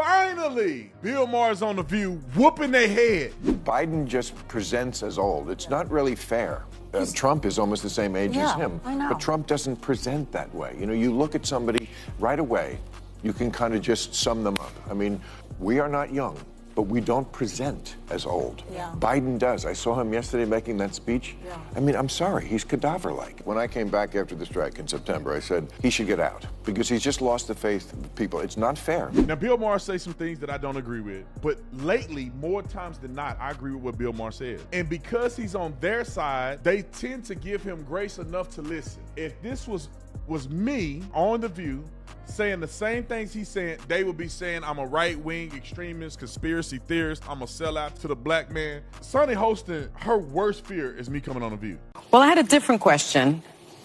Finally, Bill Maher's on The View whooping their head. Biden just presents as old. It's not really fair. Trump is almost the same age as him. I know. But Trump doesn't present that way. You know, you look at somebody right away, you can kind of just sum them up. I mean, we are not young, but we don't present as old. Yeah. Biden does. I saw him yesterday making that speech. Yeah. I mean, I'm sorry, he's cadaver-like. When I came back after the strike in September, I said he should get out because he's just lost the faith of people. It's not fair. Now, Bill Maher says some things that I don't agree with, but lately, more times than not, I agree with what Bill Maher says. And because he's on their side, they tend to give him grace enough to listen. If this was me on The View saying the same things he's saying, they would be saying I'm a right-wing extremist, conspiracy theorist, I'm a sellout to the black man. Sonny hosting, her worst fear is me coming on The View. Well, I had a different question,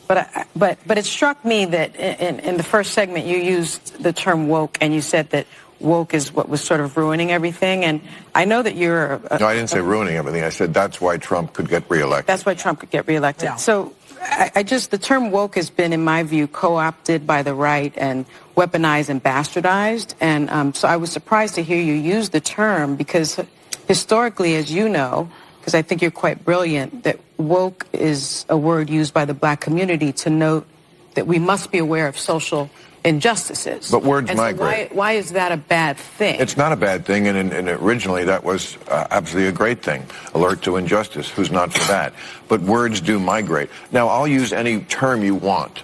but it struck me that in the first segment you used the term woke, and you said that woke is what was sort of ruining everything. And I know that you're... No, I didn't say ruining everything. I said that's why Trump could get reelected. That's why Trump could get reelected. Yeah. So the term woke has been, in my view, co-opted by the right and weaponized and bastardized. And so I was surprised to hear you use the term because historically, as you know, because I think you're quite brilliant, that woke is a word used by the black community to note that we must be aware of social injustices. But words and migrate. So why is that a bad thing? It's not a bad thing, and originally that was absolutely a great thing. Alert to injustice. Who's not for that? But words do migrate. Now, I'll use any term you want.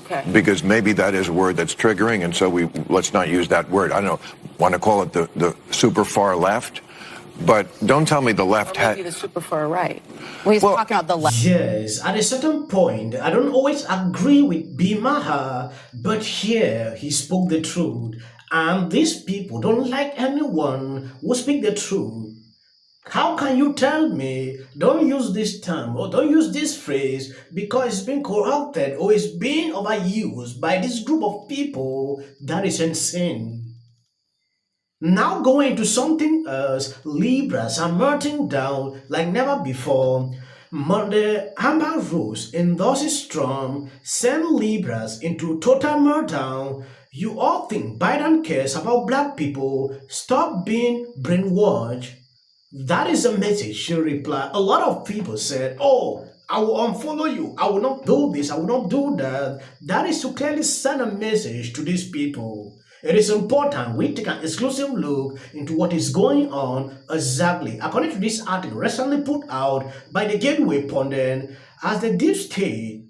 Okay. Because maybe that is a word that's triggering, and so let's not use that word. I don't know, want to call it the super far left? But don't tell me the left or maybe the super far right. Well, he's talking about the left. Yes, at a certain point, I don't always agree with Behar, but here he spoke the truth. And these people don't like anyone who speak the truth. How can you tell me, don't use this term or don't use this phrase because it's been corrupted or it's been overused by this group of people? That is insane. Now going to something else, Libras are melting down like never before. Monday, Amber Rose endorses Trump, send Libras into total meltdown. You all think Biden cares about black people? Stop being brainwashed. That is a message she replied. A lot of people said, oh, I will unfollow you. I will not do this. I will not do that. That is to clearly send a message to these people. It is important we take an exclusive look into what is going on exactly. According to this article recently put out by the Gateway Pundit, as the deep state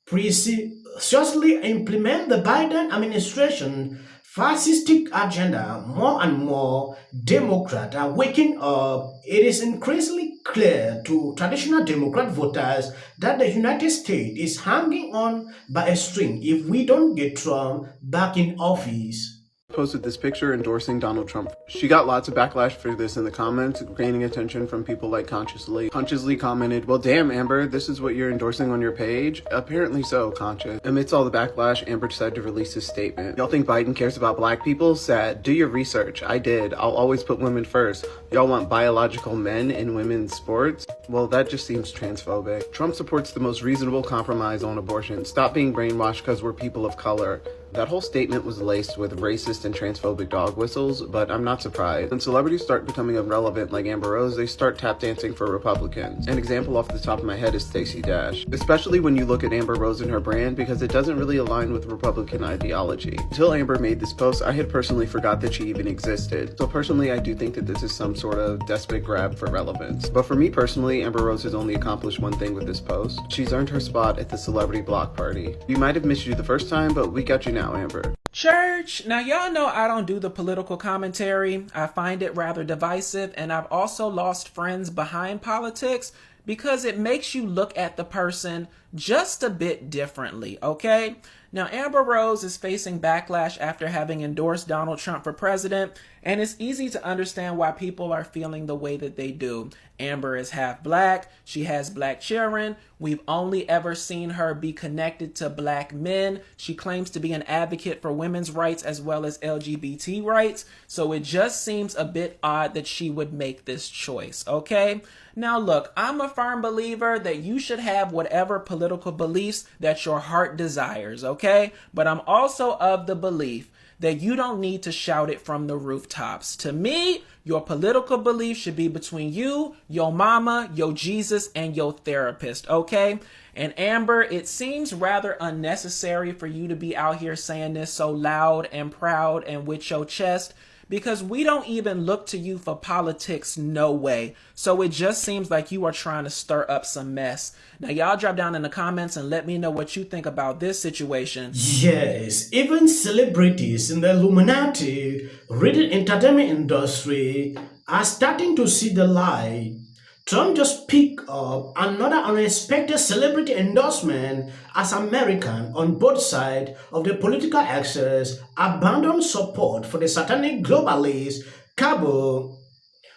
preciously implement the Biden administration fascistic agenda, more and more Democrats are waking up. It is increasingly clear to traditional Democrat voters that the United States is hanging on by a string if we don't get Trump back in office. Posted this picture endorsing Donald Trump. She got lots of backlash for this in the comments, gaining attention from people like Consciously. Consciously commented, well damn Amber, this is what you're endorsing on your page? Apparently so, Conscious. Amidst all the backlash, Amber decided to release this statement. Y'all think Biden cares about black people? Sad. Do your research. I did. I'll always put women first. Y'all want biological men in women's sports? Well, that just seems transphobic. Trump supports the most reasonable compromise on abortion. Stop being brainwashed because we're people of color. That whole statement was laced with racist and transphobic dog whistles, but I'm not surprised. When celebrities start becoming irrelevant like Amber Rose, they start tap dancing for Republicans. An example off the top of my head is Stacey Dash. Especially when you look at Amber Rose and her brand, because it doesn't really align with Republican ideology. Until Amber made this post, I had personally forgot that she even existed. So personally, I do think that this is some sort of desperate grab for relevance. But for me personally, Amber Rose has only accomplished one thing with this post. She's earned her spot at the celebrity block party. We might have missed you the first time, but we got you now, Amber. Church, now y'all know I don't do the political commentary. I find it rather divisive, and I've also lost friends behind politics because it makes you look at the person just a bit differently, okay? Now, Amber Rose is facing backlash after having endorsed Donald Trump for president, and it's easy to understand why people are feeling the way that they do. Amber is half black, she has black children, we've only ever seen her be connected to black men. She claims to be an advocate for women's rights as well as LGBT rights, so it just seems a bit odd that she would make this choice, okay? Now look, I'm a firm believer that you should have whatever political beliefs that your heart desires, okay? But I'm also of the belief that you don't need to shout it from the rooftops. To me, your political belief should be between you, your mama, your Jesus, and your therapist, okay? And Amber, it seems rather unnecessary for you to be out here saying this so loud and proud and with your chest, because we don't even look to you for politics, no way. So it just seems like you are trying to stir up some mess. Now, y'all drop down in the comments and let me know what you think about this situation. Yes, even celebrities in the Illuminati-ridden entertainment industry are starting to see the light. Trump just picked up another unexpected celebrity endorsement as Americans on both sides of the political axis abandon support for the satanic globalist Cabo.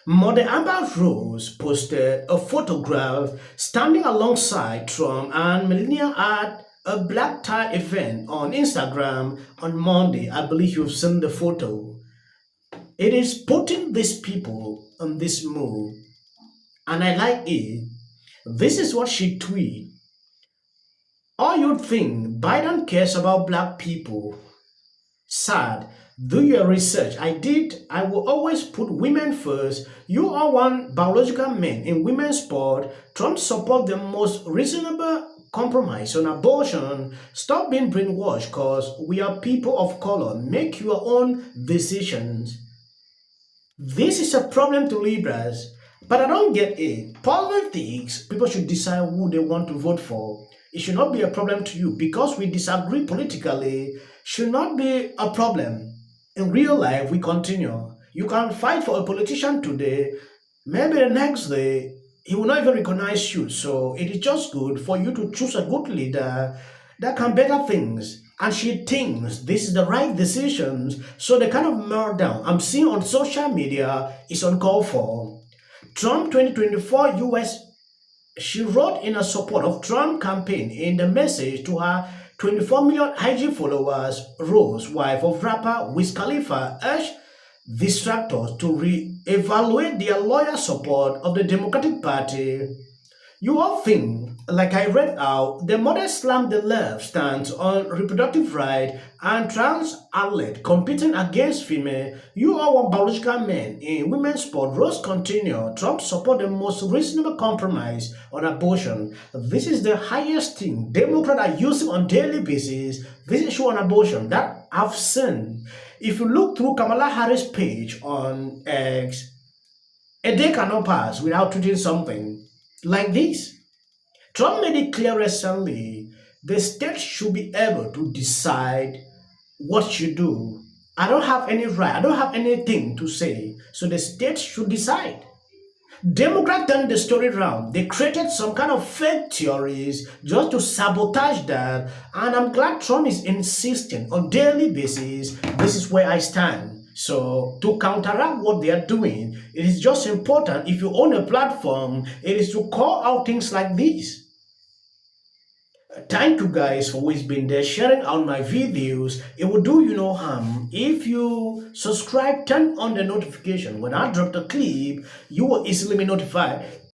Mother Amber Rose posted a photograph standing alongside Trump and Melania at a black tie event on Instagram on Monday. I believe you've seen the photo. It is putting these people on this move, and I like it. This is what she tweeted. Or you'd think Biden cares about black people. Sad. Do your research. I did. I will always put women first. You are one biological man in women's sport. Trump support the most reasonable compromise on abortion. Stop being brainwashed because we are people of color. Make your own decisions. This is a problem to liberals, but I don't get it. Politics, people should decide who they want to vote for. It should not be a problem to you because we disagree politically. Should not be a problem. In real life, we continue. You can fight for a politician today, maybe the next day he will not even recognize you. So it is just good for you to choose a good leader that can better things. And she thinks this is the right decisions. So the kind of meltdown I'm seeing on social media is uncalled for. Trump 2024 US, she wrote in a support of Trump campaign in the message to her 24 million IG followers. Rose, wife of rapper Wiz Khalifa, urged distractors to re-evaluate their loyal support of the Democratic Party. You all think, like I read out, the mother slammed the left stance on reproductive rights and trans athlete competing against female. You are one biological man in women's sport. Rose continued. Trump support the most reasonable compromise on abortion. This is the highest thing Democrats are using on daily basis. This issue on abortion that I've seen. If you look through Kamala Harris' page on X, a day cannot pass without tweeting something like this. Trump made it clear recently the state should be able to decide what you do. I don't have any right, I don't have anything to say, so the state should decide. Democrats turned the story around. They created some kind of fake theories just to sabotage that, and I'm glad Trump is insisting on daily basis, this is where I stand. So to counteract what they are doing, it is just important, if you own a platform, it is to call out things like this. Thank you guys for always being there, sharing out my videos. It will do you no harm. If you subscribe, turn on the notification. When I drop the clip, you will easily be notified.